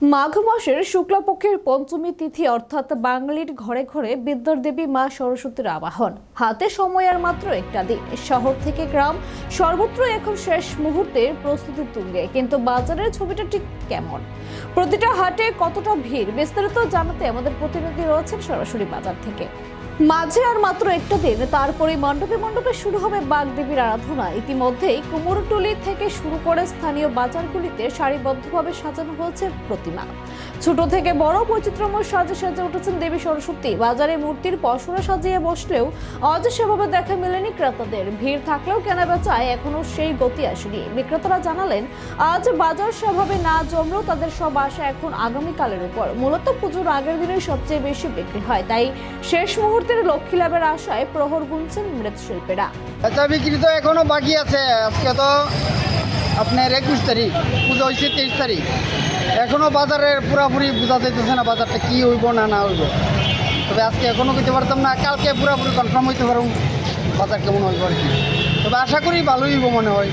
মাঘ মাসের শুক্লাপক্ষের পঞ্চমী তিথি অর্থাৎ বাঙালির ঘরে ঘরে বিদ্যার দেবী মা সরস্বতীর আবাহন। হাতে সময় আর মাত্র একটা দিন। শহর থেকে গ্রাম সর্বত্র এখন শেষ মুহূর্তের প্রস্তুতি তুঙ্গে, কিন্তু বাজারের ছবিটা ঠিক কেমন? প্রতিটা হাটে কতটা ভিড়? বিস্তারিত জানাতে আমাদের প্রতিনিধি রয়েছেন সরাসরি বাজার থেকে। মাঝে আর মাত্র একটা দিন, তারপরে মণ্ডপে মণ্ডপে শুরু হবে বাগদেবীর আরাধনা। ইতিমধ্যেই কুমোরটুলি থেকে শুরু করে স্থানীয় বাজারগুলিতে সারিবদ্ধভাবে সাজানো হয়েছে প্রতিমা। ছোট থেকে বড় বৈচিত্র্যময় সাজে সাজে উঠেছেন দেবী সরস্বতী। বাজারে মূর্তির পসরা সাজিয়ে বসলেও আজ সেভাবে দেখা মেলেনি ক্রেতাদের। ভিড় থাকলেও কেনাবেচায় এখনো সেই গতি আসেনি। বিক্রেতারা জানালেন, আজ বাজার সেভাবে না জমলেও তাদের সব আশা এখন আগামীকালের উপর। মূলত পুজোর আগের দিনে সবচেয়ে বেশি বিক্রি হয়, তাই শেষ মুহূর্তে লক্ষ্মী লাভের আশায় প্রহর গুনছেন মৃৎশিল্পীরা। আচ্ছা, বিক্রি তো এখনো বাকি আছে। আজকে তো আপনার 21 তারিখ, পুজো হয়েছে 23 তারিখ। এখনো বাজারে পুরাপুরি বোঝা যাইতেছে না বাজারটা কি হইব না হইব। তবে আজকে এখনো করতে পারতাম না, কালকে পুরাপুরি কনফার্ম হইতে পারব বাজার কেমন হইব আর কি। তবে আশা করি ভালোই হইব মনে হয়,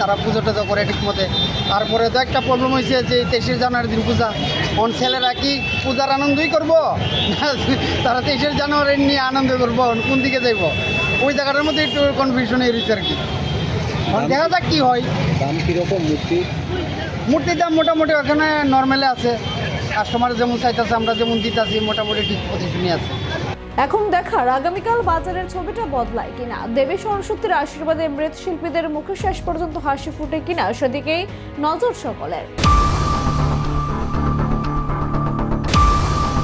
তারা পুজোটা তো করে ঠিক মতে। তারপরে তো একটা প্রবলেম হয়েছে যে 23শে জানুয়ারির দিন পূজা। অন ছেলেরা কি পূজার আনন্দই করবো, তারা 23শে জানুয়ারি নিয়ে আনন্দ করবো, কোন দিকে যাইব ওই জায়গাটার মধ্যে একটু কনফিউশন হয়ে রয়েছে আর কি। দেখা যাক কি হয়। দাম কীরকম মূর্তির দাম মোটামুটি ওখানে নর্মালে আছে। কাস্টমার যেমন চাইতেছে, আমরা যেমন দিতেছি, মোটামুটি ঠিক পজিশনই আছে। এখন দেখার আগামীকাল বাজারের ছবিটা বদলায় কিনা। দেবী সরস্বতীর আশীর্বাদে মৃৎশিল্পীদের মুখে শেষ পর্যন্ত হাসি ফুটে কিনা, সেদিকেই নজর সকলের।